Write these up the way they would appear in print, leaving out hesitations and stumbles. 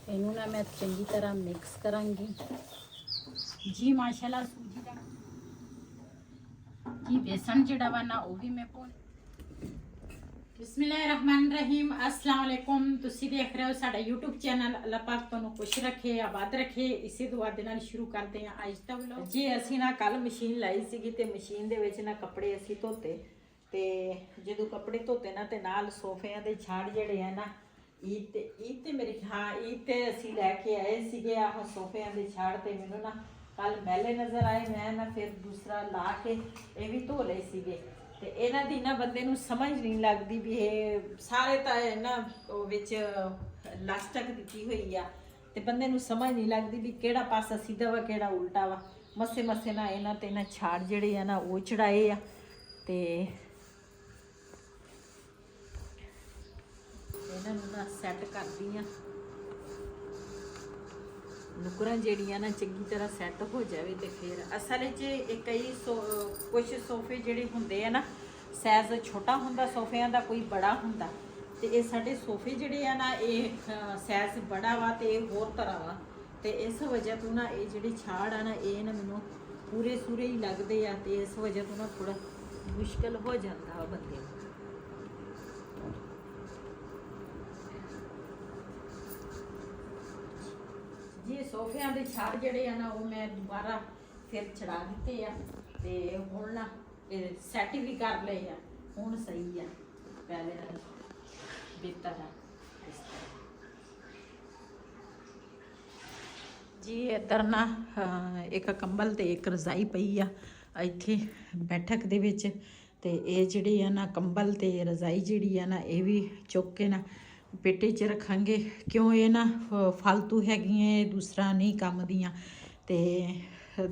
ਇਹਨੂੰ ਨਾ ਮੈਂ ਚੰਗੀ ਤਰ੍ਹਾਂ ਮਿਕਸ ਕਰਾਂਗੀ ਜੀ। ਮਾਸ਼ਾਅੱਲਾ ਸੂਜੀ ਦਾ ਜੀ बेसन ਜਿਹੜਾ ਵਾ ਨਾ ਉਹ ਵੀ ਮੈਂ ਪਾਉਂ। बिस्मिल्लाहिर्रहमानिर्रहीम अस्सलाम वालेकुम। ਤੁਸੀਂ ਦੇਖ ਰਹੇ ਹੋ ਸਾਡਾ YouTube ਚੈਨਲ। ਅੱਲਾਹ ਪਾਕ ਤੁਹਾਨੂੰ ਖੁਸ਼ ਰੱਖੇ, ਆਬਾਦ ਰੱਖੇ। ਇਸੇ ਦੁਆ ਦੇ ਨਾਲ ਸ਼ੁਰੂ ਕਰਦੇ ਹਾਂ ਅੱਜ ਦਾ ਵਲੌਗ। ਜੀ ਅਸੀਂ ਨਾ ਕੱਲ ਮਸ਼ੀਨ ਲਾਈ ਸੀਗੀ ਤੇ ਮਸ਼ੀਨ ਦੇ ਵਿੱਚ ਨਾ ਕੱਪੜੇ ਅਸੀਂ ਧੋਤੇ ਤੇ ਜਦੋਂ ਕੱਪੜੇ ਧੋਤੇ ਨਾ ਤੇ ਨਾਲ ਸੋਫਿਆਂ ਦੇ ਛਾੜ ਜਿਹੜੇ ਆ ਨਾ ਈਦ ਤੇ ਮੇਰੇ ਈਦ ਤੇ ਅਸੀਂ ਲੈ ਕੇ ਆਏ ਸੀਗੇ ਆਹ ਸੋਫਿਆਂ ਦੇ ਛਾੜ ਤੇ ਮੈਨੂੰ ਨਾ ਕੱਲ ਮੈਲੇ ਨਜ਼ਰ ਆਏ। ਮੈਂ ਨਾ ਫਿਰ ਦੂਸਰਾ ਲਾ ਕੇ ਇਹ ਵੀ ਧੋ ਲਏ ਸੀਗੇ ਤੇ ਇਹਨਾਂ ਦੀ ਨਾ ਬੰਦੇ ਨੂੰ ਸਮਝ ਨਹੀਂ ਲੱਗਦੀ ਵੀ ਇਹ ਸਾਰੇ ਤਾਂ ਨਾ ਉਹ ਵਿੱਚ ਲਾਸਟਿਕ ਦਿੱਤੀ ਹੋਈ ਆ ਤੇ ਬੰਦੇ ਨੂੰ ਸਮਝ ਨਹੀਂ ਲੱਗਦੀ ਵੀ ਕਿਹੜਾ ਪਾਸਾ ਸਿੱਧਾ ਵਾ ਕਿਹੜਾ ਉਲਟਾ ਵਾ। ਮੱਸੇ ਮੱਸੇ ਨਾ ਇਹਨਾਂ ਤੇ ਨਾ ਛਾੜ ਜਿਹੜੇ ਆ ਨਾ ਉਹ ਚੜਾਏ ਆ ਤੇ ਇਹਨਾਂ ਨੂੰ ਨਾ ਸੈੱਟ ਕਰਦੀ ਆ। ਨੁਕਰਾਂ ਜਿਹੜੀਆਂ ਨਾ ਚੰਗੀ ਤਰ੍ਹਾਂ ਸੈੱਟ ਹੋ ਜਾਵੇ ਤੇ ਫਿਰ ਅਸਲ 'ਚ ਕਈ ਕੁਝ ਸੋਫੇ ਜਿਹੜੇ ਹੁੰਦੇ ਆ ਨਾ ਸਾਈਜ਼ ਛੋਟਾ ਹੁੰਦਾ ਸੋਫਿਆਂ ਦਾ, ਕੋਈ ਬੜਾ ਹੁੰਦਾ ਤੇ ਇਹ ਸਾਡੇ ਸੋਫੇ ਜਿਹੜੇ ਆ ਨਾ ਇਹ ਸਾਈਜ਼ ਬੜਾ ਵਾ ਤੇ ਇਹ ਹੋਰ ਤਰ੍ਹਾਂ ਵਾ ਤੇ ਇਸ ਵਜ੍ਹਾ ਤੋਂ ਨਾ ਇਹ ਜਿਹੜੇ ਛਾੜ ਆ ਨਾ ਇਹ ਨਾ ਮੈਨੂੰ ਪੂਰੇ ਸੂਰੇ ਹੀ ਲੱਗਦੇ ਆ ਤੇ ਇਸ ਵਜ੍ਹਾ ਤੋਂ ਨਾ ਥੋੜਾ ਮੁਸ਼ਕਲ ਹੋ ਜਾਂਦਾ ਵਾ ਬੰਦੇ ਨੂੰ। ਜੀ ਸੋਫਿਆਂ ਦੇ ਛਾੜ ਜਿਹੜੇ ਆ ਨਾ ਉਹ ਮੈਂ ਦੁਬਾਰਾ ਫਿਰ ਚੜਾ ਦਿੱਤੇ ਆ ਤੇ ਹੁਣ ਨਾ ਇਹ ਸੈਟ ਵੀ ਕਰ ਲਏ ਆ। ਹੁਣ ਸਹੀ ਆ, ਪਹਿਲੇ ਨਾਲ ਬਿਹਤਰ ਆ। ਜੀ ਇੱਧਰ ਨਾ ਇੱਕ ਕੰਬਲ ਤੇ ਇੱਕ ਰਜ਼ਾਈ ਪਈ ਆ ਇੱਥੇ ਬੈਠਕ ਦੇ ਵਿੱਚ ਤੇ ਇਹ ਜਿਹੜੀ ਆ ਨਾ ਕੰਬਲ ਤੇ ਰਜ਼ਾਈ ਜਿਹੜੀ ਆ ਨਾ ਇਹ ਵੀ ਚੁੱਕ ਕੇ ਨਾ ਪੇਟੇ 'ਚ ਰੱਖਾਂਗੇ ਕਿਉਂ ਇਹ ਨਾ ਫालतू ਹੈਗੀਆਂ, ਇਹ ਦੂਸਰਾ ਨਹੀਂ ਕੰਮ ਦੀਆਂ। ਤੇ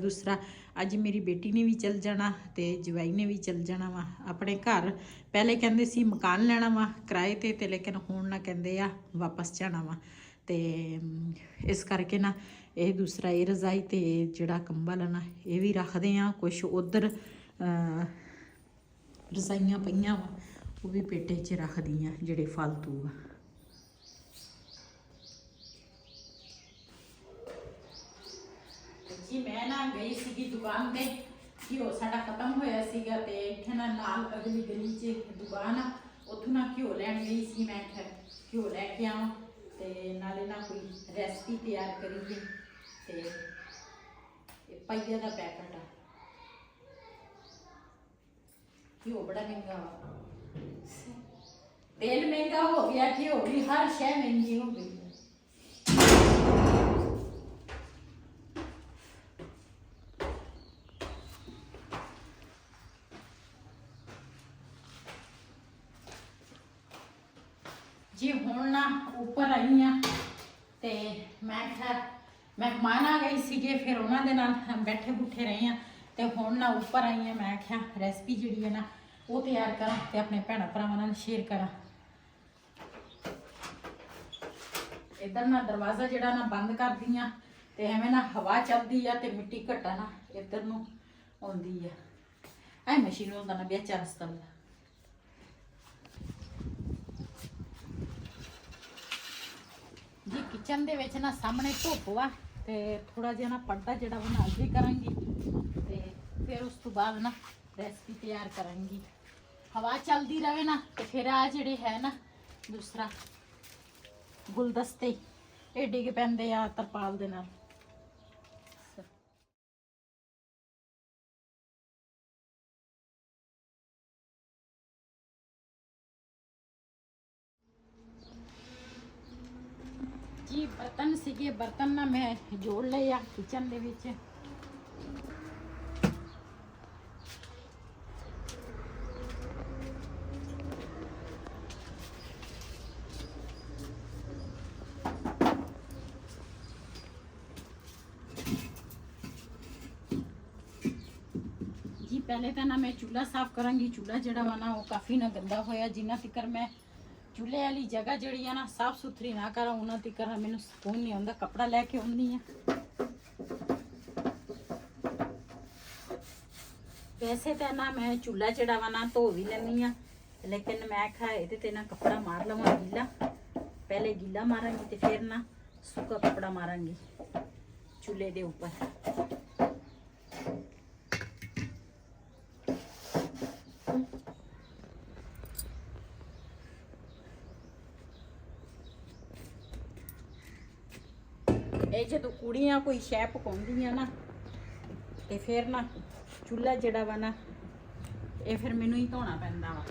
ਦੂਸਰਾ ਅੱਜ ਮੇਰੀ ਬੇਟੀ ਨੇ ਵੀ ਚਲ ਜਾਣਾ ਤੇ ਜਵਾਈ ਨੇ ਵੀ ਚਲ ਜਾਣਾ ਵਾ ਆਪਣੇ ਘਰ। ਪਹਿਲੇ ਕਹਿੰਦੇ ਸੀ ਮਕਾਨ ਲੈਣਾ ਵਾ ਕਿਰਾਏ ਤੇ ਲੇਕਿਨ ਹੁਣ ਨਾ ਕਹਿੰਦੇ ਆ ਵਾਪਸ ਜਾਣਾ ਵਾ ਤੇ ਇਸ ਕਰਕੇ ਨਾ ਇਹ ਦੂਸਰਾ ਇਹ ਰਜ਼ਾਈ ਤੇ ਜਿਹੜਾ ਕੰਬਲ ਆ ਨਾ ਇਹ ਵੀ ਰੱਖਦੇ ਆ। ਕੁਛ ਉਧਰ ਰਜ਼ਾਈਆਂ ਪਈਆਂ ਵਾ ਉਹ ਵੀ ਪੇਟੇ 'ਚ ਰੱਖਦੀ ਆ ਜਿਹੜੇ ਫालतू ਆ। ਜੀ ਮੈਂ ਨਾ ਗਈ ਸੀਗੀ ਦੁਕਾਨ ਤੇ, ਘਿਓ ਸਾਡਾ ਖਤਮ ਹੋਇਆ ਸੀਗਾ ਤੇ ਇੱਥੇ ਨਾ ਨਾਲ ਅਗਲੀ ਗਲੀ 'ਚ ਦੁਕਾਨ ਆ, ਉੱਥੋਂ ਨਾ ਘਿਓ ਲੈਣ ਗਈ ਸੀ। ਮੈਂ ਘਿਓ ਲੈ ਕੇ ਆਵਾਂ ਤੇ ਨਾਲੇ ਨਾ ਕੋਈ ਰੈਸਪੀ ਤਿਆਰ ਕਰੀਏ ਤੇ ਇਹ ਪਈਆ ਦਾ ਪੈਕਟ ਆ। ਘਿਓ ਬੜਾ ਮਹਿੰਗਾ ਵਾ, ਤੇਲ ਮਹਿੰਗਾ ਹੋ ਗਿਆ, ਘਿਓ ਵੀ ਹਰ ਸ਼ੈ ਮਹਿੰਗੀ ਹੋ ਗਈ। जी ਹੁਣ ਨਾ ਉੱਪਰ ਆਈ ਆ ਤੇ ਮੈਂ ਕਿਹਾ ਮਹਿਮਾਨ ਆ ਗਏ ਸੀਗੇ ਫਿਰ ਉਹਨਾਂ ਦੇ ਨਾਲ ਬੈਠੇ ਬੁੱਠੇ ਰਹੇ ਆ ਤੇ ਹੁਣ ਨਾ ਉੱਪਰ ਆਈ ਆ। ਮੈਂ ਕਿਹਾ ਰੈਸਪੀ ਜਿਹੜੀ ਹੈ ਨਾ ਉਹ ਤਿਆਰ ਕਰਾਂ ਤੇ ਆਪਣੇ ਭੈਣਾਂ ਭਰਾਵਾਂ ਨਾਲ ਸ਼ੇਅਰ ਕਰਾਂ। ਇੱਧਰ ਨਾ ਦਰਵਾਜ਼ਾ ਜਿਹੜਾ ਨਾ ਬੰਦ ਕਰਦੀ ਆ ਤੇ ਐਵੇਂ ਨਾ ਹਵਾ ਚੱਲਦੀ ਆ ਤੇ ਮਿੱਟੀ ਘਟਾ ਨਾ ਇੱਧਰ ਨੂੰ ਆਉਂਦੀ ਆ। ਐ ਮਸ਼ੀਨ ਹੁੰਦਾ ਨਾ ਵਿੱਚ ਰਸਤਾ ਜੀ। ਕਿਚਨ ਦੇ ਵਿੱਚ ਨਾ ਸਾਹਮਣੇ ਧੁੱਪ ਵਾ ਤੇ ਥੋੜਾ ਜਿਹਾ ਨਾ ਪਰਦਾ ਜਿਹੜਾ ਬਣਾ ਕੇ ਕਰਾਂਗੀ ਤੇ ਫਿਰ ਉਸ ਤੋਂ ਬਾਅਦ ਨਾ ਰੈਸਪੀ ਤਿਆਰ ਕਰਾਂਗੀ। ਹਵਾ ਚੱਲਦੀ ਰਵੇ ਨਾ ਤੇ ਫਿਰ ਆ ਜਿਹੜੇ ਹੈ ਨਾ ਦੂਸਰਾ ਗੁਲਦਸਤੇ ਇਹ ਡਿੱਗ ਪੈਂਦੇ ਆ ਤਰਪਾਲ ਦੇ ਨਾਲ। जी बर्तन सीगे, बर्तन ना मैं जोड़ ले आ किचन दे विच। जी पहले तो ना मैं चूल्हा साफ करांगी। चूल्हा जड़ा वा ना वो काफ़ी ना गंदा होया, जिन्ना तिकर मैं चूल्हे वाली जगह जी है ना साफ सुथरी ना करा उन्ना तिकर मैनू सुकून नहीं आता। कपड़ा लैके आउंदी आ। वैसे तो ना मैं चूल्हा जड़ा वा ना धो भी लैनी आ, लेकिन मैं आखा ये ना कपड़ा मार लवां गीला। पहले गीला मारांगी तो फिर ना ਸੁੱਕਾ ਕੱਪੜਾ ਮਾਰਾਂਗੀ ਚੁੱਲ੍ਹੇ ਦੇ ਉੱਪਰ। ਇਹ ਜਦੋਂ ਕੁੜੀਆਂ ਕੋਈ ਸ਼ੈ ਪਕਾਉਂਦੀਆਂ ਨਾ ਤੇ ਫਿਰ ਨਾ ਚੁੱਲ੍ਹਾ ਜਿਹੜਾ ਵਾ ਨਾ ਇਹ ਫਿਰ ਮੈਨੂੰ ਹੀ ਧੋਣਾ ਪੈਂਦਾ ਵਾ।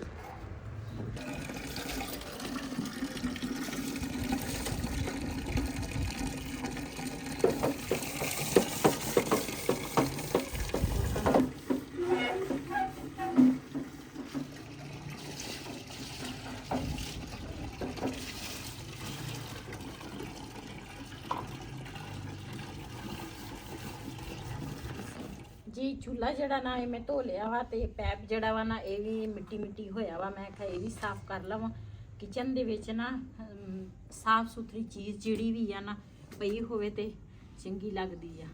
ਜੀ ਚੁੱਲ੍ਹਾ ਜਿਹੜਾ ਨਾ ਇਹ ਮੈਂ ਧੋ ਲਿਆ ਵਾ ਤੇ ਪੈਪ ਜਿਹੜਾ ਵਾ ਨਾ ਇਹ ਵੀ ਮਿੱਟੀ ਮਿੱਟੀ ਹੋਇਆ ਵਾ। ਮੈਂ ਕਿਹਾ ਇਹ ਵੀ ਸਾਫ਼ ਕਰ ਲਵਾਂ। ਕਿਚਨ ਦੇ ਵਿੱਚ ਨਾ ਸਾਫ਼ ਸੁਥਰੀ ਚੀਜ਼ ਜਿਹੜੀ ਵੀ ਆ ਨਾ ਪਈ ਹੋਵੇ ਤੇ ਚੰਗੀ ਲੱਗਦੀ ਆ।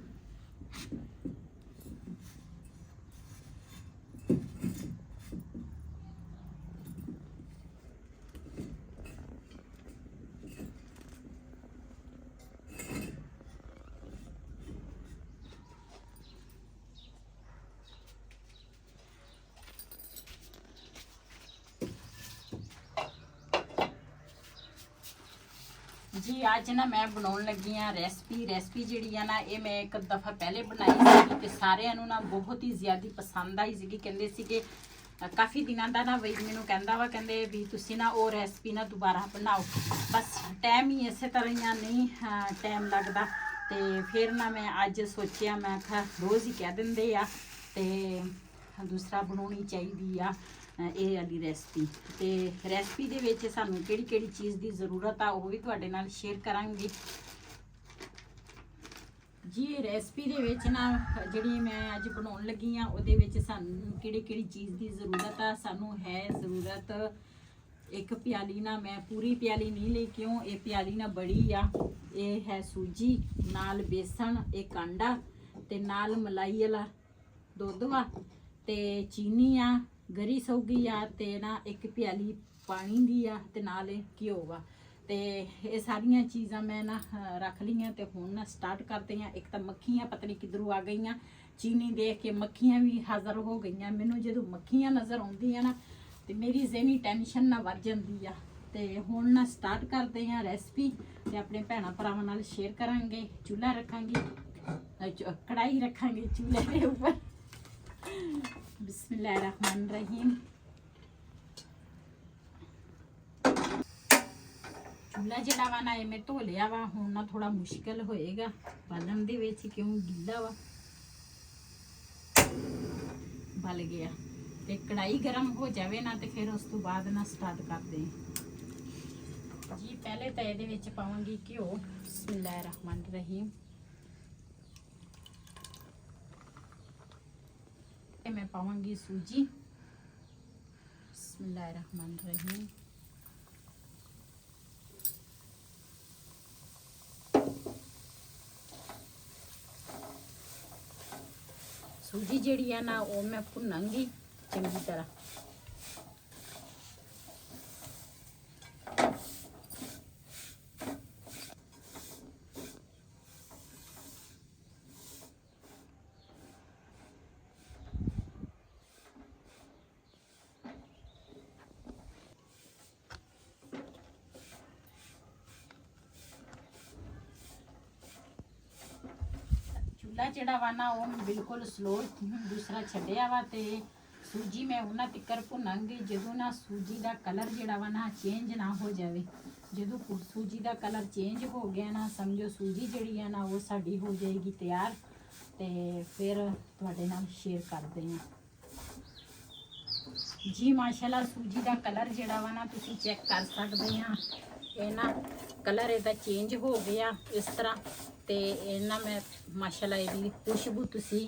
ਜੀ ਅੱਜ ਨਾ ਮੈਂ ਬਣਾਉਣ ਲੱਗੀ ਆ ਰੈਸਪੀ ਜਿਹੜੀ ਆ ਨਾ ਇਹ ਮੈਂ ਇੱਕ ਦਫਾ ਪਹਿਲੇ ਬਣਾਈ ਸੀ ਤੇ ਸਾਰਿਆਂ ਨੂੰ ਨਾ ਬਹੁਤ ਹੀ ਜ਼ਿਆਦਾ ਪਸੰਦ ਆਈ ਸੀਗੀ। ਕਹਿੰਦੇ ਸੀ ਕਿ ਕਾਫੀ ਦਿਨਾਂ ਦਾ ਨਾ ਵੀ ਮੈਨੂੰ ਕਹਿੰਦਾ ਵਾ, ਕਹਿੰਦੇ ਵੀ ਤੁਸੀਂ ਨਾ ਉਹ ਰੈਸਪੀ ਨਾ ਦੁਬਾਰਾ ਬਣਾਓ। ਬਸ ਟਾਈਮ ਹੀ ਇਸੇ ਤਰ੍ਹਾਂ ਹੀ ਨਹੀਂ ਟਾਈਮ ਲੱਗਦਾ ਤੇ ਫਿਰ ਨਾ ਮੈਂ ਅੱਜ ਸੋਚਿਆ ਮੈਂ ਕਿਹਾ ਰੋਜ਼ ਹੀ ਕਹਿ ਦਿੰਦੇ ਆ ਤੇ ਦੂਸਰਾ ਬਣਾਉਣੀ ਚਾਹੀਦੀ ਆ ਇਹ ਵਾਲੀ ਰੈਸਪੀ। ਤੇ ਰੈਸਪੀ ਦੇ ਵਿੱਚ ਸਾਨੂੰ ਕਿਹੜੀ ਕਿਹੜੀ ਚੀਜ਼ ਦੀ ਜ਼ਰੂਰਤ ਆ ਉਹ ਵੀ ਤੁਹਾਡੇ ਨਾਲ ਸ਼ੇਅਰ ਕਰਾਂਗੀ। ਜੀ ਰੈਸਪੀ ਦੇ ਵਿੱਚ ਨਾ ਜਿਹੜੀ ਮੈਂ ਅੱਜ ਬਣਾਉਣ ਲੱਗੀ ਆ ਉਹਦੇ ਵਿੱਚ ਸਾਨੂੰ ਕਿਹੜੀ ਕਿਹੜੀ ਚੀਜ਼ ਦੀ ਜ਼ਰੂਰਤ ਆ। ਸਾਨੂੰ ਹੈ ਜ਼ਰੂਰਤ ਇੱਕ ਪਿਆਲੀ ਨਾ, ਮੈਂ ਪੂਰੀ ਪਿਆਲੀ ਨਹੀਂ ਲਈ ਕਿਉਂ ਇਹ ਪਿਆਲੀ ਨਾ ਬੜੀ ਆ। ਇਹ ਹੈ ਸੂਜੀ ਨਾਲ ਬੇਸਣ, ਇੱਕ ਆਂਡਾ ਤੇ ਨਾਲ ਮਲਾਈ ਵਾਲਾ ਦੁੱਧ ਵਾ ਤੇ ਚੀਨੀ ਆ, ਗਰੀ ਸੌਗੀ ਆ ਤੇ ਨਾ ਇੱਕ ਪਿਆਲੀ ਪਾਣੀ ਦੀ ਆ ਤੇ ਨਾਲ ਘਿਓ ਵਾ। ਤੇ ਇਹ ਸਾਰੀਆਂ ਚੀਜ਼ਾਂ ਮੈਂ ਨਾ ਰੱਖ ਲਈਆਂ ਤੇ ਹੁਣ ਨਾ ਸਟਾਰਟ ਕਰਦੇ ਹਾਂ। ਇੱਕ ਤਾਂ ਮੱਖੀਆਂ ਪਤਾ ਨਹੀਂ ਕਿੱਧਰੋਂ ਆ ਗਈਆਂ, ਚੀਨੀ ਦੇਖ ਕੇ ਮੱਖੀਆਂ ਵੀ ਹਾਜ਼ਰ ਹੋ ਗਈਆਂ। ਮੈਨੂੰ ਜਦੋਂ ਮੱਖੀਆਂ ਨਜ਼ਰ ਆਉਂਦੀਆਂ ਨਾ ਤੇ ਮੇਰੀ ਜ਼ਹਿਨੀ ਟੈਨਸ਼ਨ ਨਾ ਵੱਧ ਜਾਂਦੀ ਆ। ਤੇ ਹੁਣ ਨਾ ਸਟਾਰਟ ਕਰਦੇ ਹਾਂ ਰੈਸਪੀ ਤੇ ਆਪਣੇ ਭੈਣਾਂ ਭਰਾਵਾਂ ਨਾਲ ਸ਼ੇਅਰ ਕਰਾਂਗੇ। ਚੁੱਲ੍ਹਾ ਰੱਖਾਂਗੇ, ਕੜਾਈ ਰੱਖਾਂਗੇ ਚੁੱਲ੍ਹੇ ਦੇ ਉੱਪਰ। ਬਿਸਮਿल्लाहिर्रहमानिर्रहीम। ਚੁੱਲ੍ਹਾ ਜਿਹੜਾ ਵਾ ਨਾ ਇਹ ਮੈਂ ਧੋ ਲਿਆ ਵਾ। ਹੁਣ ਨਾ ਥੋੜਾ ਮੁਸ਼ਕਿਲ ਹੋਏਗਾ ਬਾਲਣ ਦੇ ਵਿੱਚ ਕਿਉਂ ਗਿੱਲਾ ਵਾ। ਬਲ ਗਿਆ ਤੇ ਕੜਾਈ ਗਰਮ ਹੋ ਜਾਵੇ ਨਾ ਤੇ ਫਿਰ ਉਸ ਤੋਂ ਬਾਅਦ ਨਾ ਸਟਾਰਟ ਕਰਦੇ ਹਾਂ। ਜੀ ਪਹਿਲੇ ਤਾਂ ਇਹਦੇ ਵਿੱਚ ਪਾਵਾਂਗੀ ਘਿਓ। ਬਿਸਮਿल्लाहिर्रहमानिर्रहीम। मैं पाऊंगी सूजी। बिस्मिल्लाहिर्रहमानिर्रहीम। सूजी ਜਿਹੜੀ ਆ ਨਾ ਉਹ ਮੈਂ ਭੁੰਨਾਂਗੀ ਚੰਗੀ ਤਰ੍ਹਾਂ। ਜਿਹੜਾ ਵਾ ਨਾ ਉਹ ਬਿਲਕੁਲ ਸਲੋ ਦੂਸਰਾ ਛੱਡਿਆ ਵਾ ਤੇ ਸੂਜੀ ਮੈਂ ਉਹਨਾਂ ਤਿੱਕਰ ਭੁੰਨਾਂਗੀ ਜਦੋਂ ਨਾ ਸੂਜੀ ਦਾ ਕਲਰ ਜਿਹੜਾ ਵਾ ਨਾ ਚੇਂਜ ਨਾ ਹੋ ਜਾਵੇ। ਜਦੋਂ ਸੂਜੀ ਦਾ ਕਲਰ ਚੇਂਜ ਹੋ ਗਿਆ ਨਾ ਸਮਝੋ ਸੂਜੀ ਜਿਹੜੀ ਆ ਨਾ ਉਹ ਸਾਡੀ ਹੋ ਜਾਏਗੀ ਤਿਆਰ ਤੇ ਫਿਰ ਤੁਹਾਡੇ ਨਾਲ ਸ਼ੇਅਰ ਕਰਦੇ ਹਾਂ। ਜੀ ਮਾਸ਼ਾਅੱਲਾ ਸੂਜੀ ਦਾ ਕਲਰ ਜਿਹੜਾ ਵਾ ਨਾ ਤੁਸੀਂ ਚੈੱਕ ਕਰ ਸਕਦੇ ਆ। ਇਹ ਨਾ ਕਲਰ ਇਹਦਾ ਚੇਂਜ ਹੋ ਗਿਆ ਇਸ ਤਰ੍ਹਾਂ ਤੇ ਇਹਨਾਂ ਮੈਂ ਮਾਸ਼ਾਅੱਲਾ ਇਹਦੀ ਖੁਸ਼ਬੂ ਤੁਸੀਂ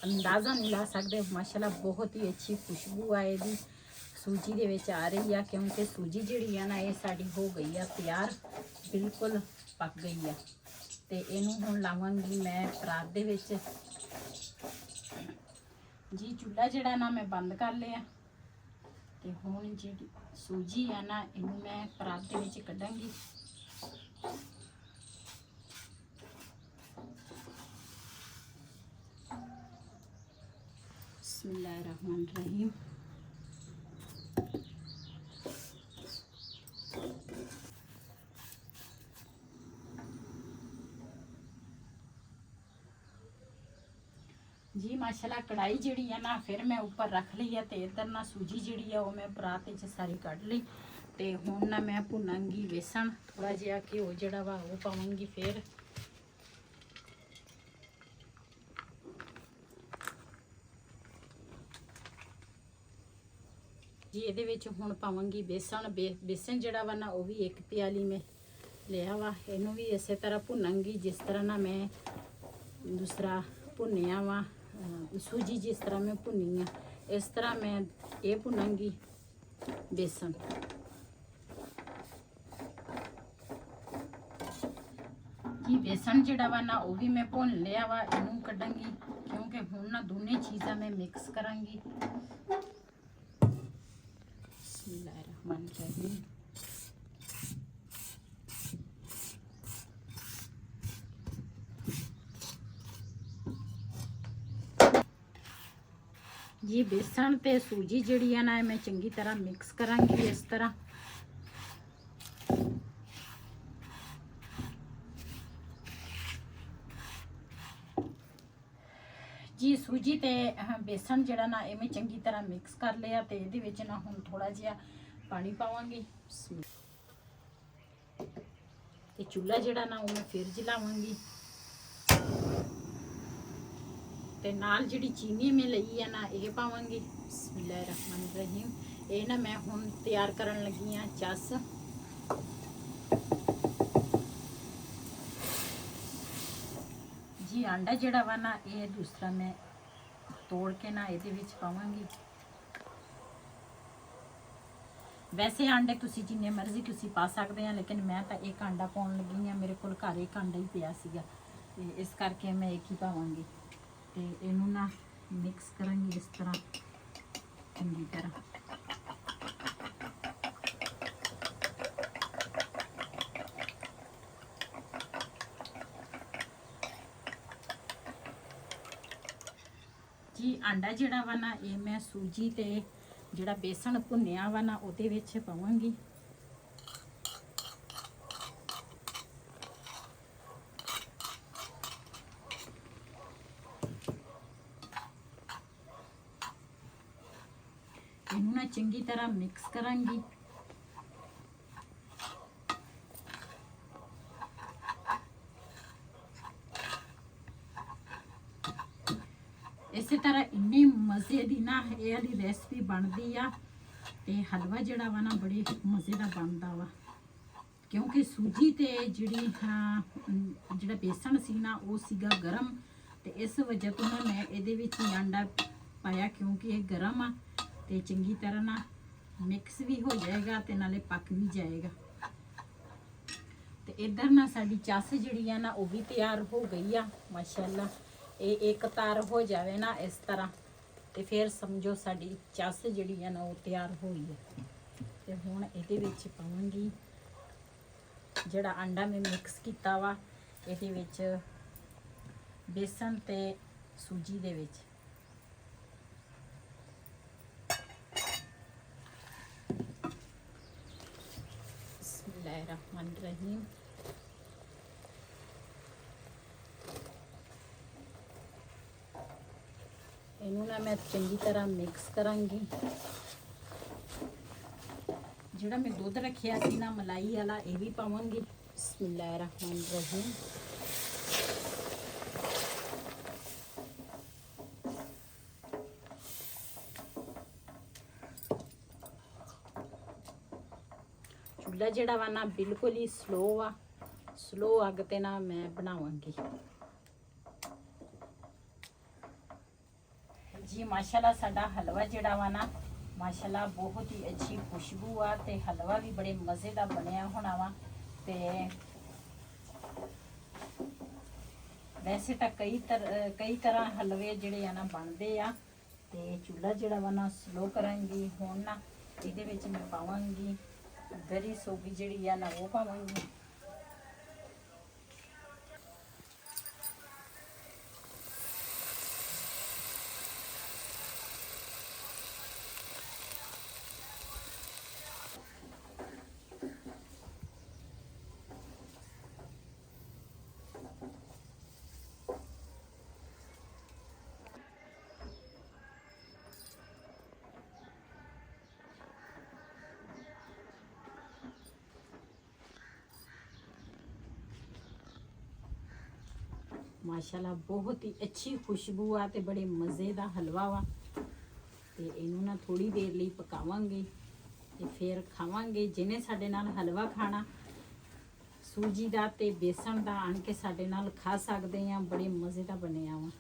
ਅੰਦਾਜ਼ਾ ਨਹੀਂ ਲਾ ਸਕਦੇ। ਮਾਸ਼ਾਅੱਲਾ ਬਹੁਤ ਹੀ ਅੱਛੀ ਖੁਸ਼ਬੂ ਆ ਇਹਦੀ ਸੂਜੀ ਦੇ ਵਿੱਚ ਆ ਰਹੀ ਆ ਕਿਉਂਕਿ ਸੂਜੀ ਜਿਹੜੀ ਆ ਨਾ ਇਹ ਸਾਡੀ ਹੋ ਗਈ ਆ ਤਿਆਰ, ਬਿਲਕੁਲ ਪੱਕ ਗਈ ਆ। ਤੇ ਇਹਨੂੰ ਹੁਣ ਲਾਵਾਂਗੀ ਮੈਂ ਪਰਾਤ ਦੇ ਵਿੱਚ। ਜੀ ਚੁੱਲ੍ਹਾ ਜਿਹੜਾ ਨਾ ਮੈਂ ਬੰਦ ਕਰ ਲਿਆ ਤੇ ਹੁਣ ਜਿਹੜੀ ਸੂਜੀ ਆ ਨਾ ਇਹਨੂੰ ਮੈਂ ਪਰਾਤ ਦੇ ਵਿੱਚ ਕੱਢਾਂਗੀ। बिस्मिल्लाहिर्रहमानिर्रहीम। जी माशाल्लाह कढ़ाई जिहड़ी है ना फिर मैं ऊपर रख ली है, तो इधर ना सूजी जिहड़ी है वो मैं परात च सारी कढ़ ली। तो हुण ना मैं भुनांगी बेसन, थोड़ा जिहा घिओ जिहड़ा वा वो पावांगी। फिर जी ਇਹਦੇ ਵਿੱਚ ਹੁਣ ਪਾਵਾਂਗੀ बेसन। बेसन ਜਿਹੜਾ ਵਾ ਨਾ ਉਹ ਵੀ ਇੱਕ ਪਿਆਲੀ ਮੈਂ ਲਿਆ ਵਾ। ਇਹਨੂੰ ਵੀ ਇਸੇ ਤਰ੍ਹਾਂ ਭੁੰਨਾਂਗੀ ਜਿਸ ਤਰ੍ਹਾਂ ਨਾ ਮੈਂ ਦੂਸਰਾ ਭੁੰਨਿਆ ਵਾ। सूजी जिस तरह मैं भुनी है इस तरह मैं ये भुनांगी बेसन। जी बेसन जिहड़ा वा ना वो भी मैं भुन लिया वा। इनू कढ़ांगी क्योंकि हुण ना दोनों चीज़ां मैं मिक्स करांगी। बिस्मिल्लाहिर्रहमानिर्रहीम। जी बेसन ते सूजी जिहड़ी है ना मैं चंगी तरह मिक्स करांगी इस तरह। जी सूजी ते बेसन जिहड़ा ना मैं चंगी तरह मिक्स कर लिया। तो इहदे विच ना हुण थोड़ा जिहा पानी पावांगी। ते चूल्हा जिहड़ा ना मैं फिर जलावांगी। ते नाल जिहड़ी चीनी मैं लई है ना ये पावांगी। बिस्मिल्लाहिर्रहमानिर्रहीम। ये ना मैं हुण तैयार करन लगी हाँ चस। जी आंडा जिहड़ा वा ना ये दूसरा मैं तोड़ के ना इहदे विच पावांगी। वैसे आंडे तुसी जिन्ने मर्जी तुसी पा सकते हैं, लेकिन मैं तो एक आंडा पाउण लगी हाँ। मेरे कोल घर एक आंडा ही पिया सीगा, ते इस करके मैं एक ही पावांगी। तो इनू ना मिक्स करांगी इस तरह चंगी तरह। जी आंडा जिहड़ा वा ना ये मैं सूजी ते जिहड़ा बेसन भुन्निया वा ना उहदे विच पावांगी। इनू ना चंगी तरह मिक्स करांगी। इस तरह इन्नी मज़े की ना ये वाली रेसिपी बनती आ। ते हलवा जिहड़ा वा ना बड़े मज़े का बनता वा, क्योंकि सूजी ते जिहड़ा बेसन सी ना वो सीगा गरम। ते इस वजह तो ना मैं इहदे विच ही आंडा पाया, क्योंकि ये गरम आ ते चंगी तरह ना मिक्स भी हो जाएगा ते नाले पक भी जाएगा। ते इधर ना साडी चस जिहड़ी आ ना वो भी तैयार हो गई आ माशाअल्लाह। ये एक तार हो जाए ना इस तरह, तो फिर समझो साडी चस जिहड़ी है ना वो तैयार होई है। तो हुण इहदे विच पावांगी जिहड़ा आंडा मैं मिक्स कीता वा इहदे विच बेसन ते सूजी दे विच। बिस्मिल्लाहिर्रहमानिर्रहीम। इनू ना मैं चंगी तरह मिक्स करांगी। जिहड़ा मैं दुध रखिया सी ना मलाई वाला ये भी पावांगी। बिस्मिल्लाहिर्रहमानिर्रहीम। चूल्हा जिहड़ा वा ना बिल्कुल ही स्लो आ, स्लो अग ते ना मैं बनावांगी। जी माशाल्लाह साडा हलवा जिहड़ा वा ना माशाल्लाह बहुत ही अच्छी खुशबू आ। ते हलवा भी बड़े मज़े का बनया होना वा। ते वैसे तो कई तरह हलवे जिहड़े आ ना बनते आ। ते चूल्हा जिहड़ा वा ना स्लो करांगी। हुण ना इहदे विच मैं पावांगी गरी सोगी जिहड़ी आ ना वो पावांगी। ਮਾਸ਼ਾਅੱਲਾ ਬਹੁਤ ਹੀ ਅੱਛੀ ਖੁਸ਼ਬੂ ਆ ਤੇ ਬੜੇ ਮਜ਼ੇ ਦਾ ਹਲਵਾ ਵਾ। ਤੇ ਇਹਨੂੰ ਨਾ ਥੋੜੀ ਦੇਰ ਲਈ ਪਕਾਵਾਂਗੇ ਤੇ ਫਿਰ ਖਾਵਾਂਗੇ। ਜਿਹਨੇ ਸਾਡੇ ਨਾਲ ਹਲਵਾ ਖਾਣਾ ਸੂਜੀ ਦਾ ਤੇ ਬੇਸਣ ਦਾ ਆਣ ਕੇ ਸਾਡੇ ਨਾਲ ਖਾ ਸਕਦੇ ਆ। ਬੜੇ ਮਜ਼ੇ ਦਾ ਬਣਿਆ ਵਾ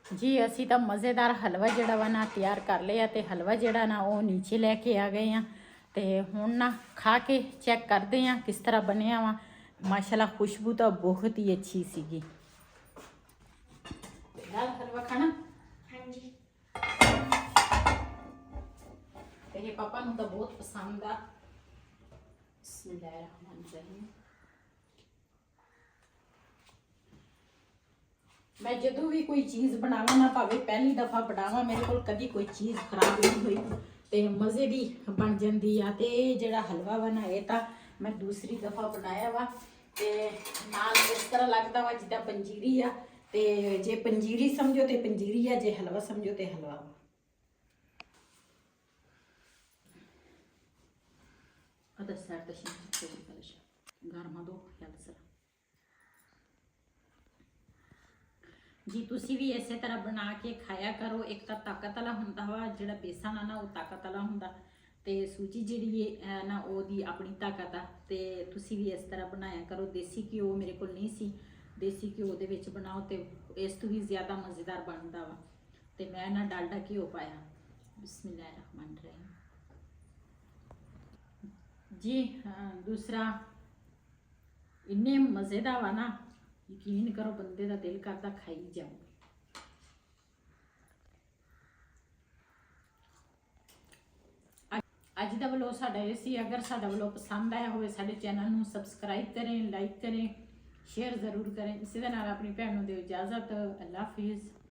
ਜੀ। ਅਸੀਂ ਤਾਂ ਮਜ਼ੇਦਾਰ ਹਲਵਾ ਜਿਹੜਾ ਵਾ ਨਾ ਤਿਆਰ ਕਰ ਲਿਆ ਤੇ ਹਲਵਾ ਜਿਹੜਾ ਨਾ ਉਹ ਨੀਚੇ ਲੈ ਕੇ ਆ ਗਏ ਆ ਤੇ ਹੁਣ ਨਾ ਖਾ ਕੇ ਚੈੱਕ ਕਰਦੇ ਆ ਕਿਸ ਤਰ੍ਹਾਂ ਬਣਿਆ ਵਾ। ਮਾਸ਼ਾਅੱਲਾ ਖੁਸ਼ਬੂ ਤਾਂ ਬਹੁਤ ਹੀ ਅੱਛੀ ਸੀਗੀ। ਦਾਲ ਹਲਵਾ ਖਾਣਾ? ਹਾਂਜੀ। ਇਹ ਪਾਪਾ ਨੂੰ ਤਾਂ ਬਹੁਤ ਪਸੰਦ ਆ। ਬਿਸਮਿਲ੍ਲਾਹਿਰਰਹਿਮਾਨਿਰਰਹੀਮ। ਮੈਂ ਜਦੋਂ ਵੀ ਕੋਈ ਚੀਜ਼ ਬਣਾਵਾਂ ਨਾ, ਭਾਵੇਂ ਪਹਿਲੀ ਦਫਾ ਬਣਾਵਾਂ, ਮੇਰੇ ਕੋਲ ਕਦੀ ਕੋਈ ਚੀਜ਼ ਖਰਾਬ ਨਹੀਂ ਹੋਈ ਤੇ ਮਜ਼ੇ ਦੀ ਬਣ ਜਾਂਦੀ ਆ। ਤੇ ਇਹ ਜਿਹੜਾ ਹਲਵਾ ਵਾ ਨਾ, ਇਹ ਤਾਂ ਮੈਂ ਦੂਸਰੀ ਦਫਾ ਬਣਾਇਆ ਵਾ ਤੇ ਨਾਲ ਇਸ ਤਰ੍ਹਾਂ ਲੱਗਦਾ ਵਾ ਜਿੱਦਾਂ ਪੰਜੀਰੀ ਆ। ਤੇ ਜੇ ਪੰਜੀਰੀ ਸਮਝੋ ਤੇ ਪੰਜੀਰੀ ਆ, ਜੇ ਹਲਵਾ ਸਮਝੋ ਤੇ ਹਲਵਾ ਵਾ। ਅਦਰ ਸਾਈਡ ਤੋਂ ਸ਼ੀਸ਼ੇ ਦੀ ਕਲਸ਼ ਗਰਮਾ ਦੋ ਖਿਆਲ ਸਰ ਜੀ। ਤੁਸੀਂ ਵੀ ਇਸੇ ਤਰ੍ਹਾਂ ਬਣਾ ਕੇ ਖਾਇਆ ਕਰੋ। ਇੱਕ ਤਾਂ ਤਾਕਤ ਵਾਲਾ ਹੁੰਦਾ ਵਾ, ਜਿਹੜਾ ਬੇਸਣ ਆ ਨਾ ਉਹ ਤਾਕਤ ਵਾਲਾ ਹੁੰਦਾ ਤੇ ਸੂਜੀ ਜਿਹੜੀ ਹੈ ਨਾ ਉਹਦੀ ਆਪਣੀ ਤਾਕਤ ਆ। ਤੇ ਤੁਸੀਂ ਵੀ ਇਸ ਤਰ੍ਹਾਂ ਬਣਾਇਆ ਕਰੋ। ਦੇਸੀ ਘਿਓ ਮੇਰੇ ਕੋਲ ਨਹੀਂ ਸੀ, ਦੇਸੀ ਘਿਓ ਦੇ ਵਿੱਚ ਬਣਾਓ ਤੇ ਇਸ ਤੋਂ ਵੀ ਜ਼ਿਆਦਾ ਮਜ਼ੇਦਾਰ ਬਣਦਾ ਵਾ। ਤੇ ਮੈਂ ਨਾ ਡਾਲਡਾ ਘਿਓ ਪਾਇਆ। ਬਿਸਮਿਲ੍ਲਾਹਿਰਰਹਿਮਾਨਿਰਰਹੀਮ ਜੀ। ਦੂਸਰਾ ਇੰਨੇ ਮਜ਼ੇ ਦਾ ਵਾ ਨਾ, ਯਕੀਨ ਕਰੋ ਬੰਦੇ ਦਾ ਦਿਲ ਕਰਦਾ ਖਾਈ ਜਾਓ। ਅੱਜ ਦਾ ਵਲੋਗ ਸਾਡਾ ਇਹ ਸੀ। ਅਗਰ ਸਾਡਾ ਵਲੋਗ ਪਸੰਦ ਆਇਆ ਹੋਵੇ ਸਾਡੇ ਚੈਨਲ ਨੂੰ ਸਬਸਕ੍ਰਾਈਬ ਕरें, ਲਾਈਕ ਕरें, ਸ਼ੇਅਰ ਜ਼ਰੂਰ ਕरें। ਇਸੇ ਦੇ ਨਾਲ ਆਪਣੀ ਭੈਣ ਨੂੰ ਦਿਓ ਇਜਾਜ਼ਤ। ਅੱਲਾ ਹਾਫਿਜ਼।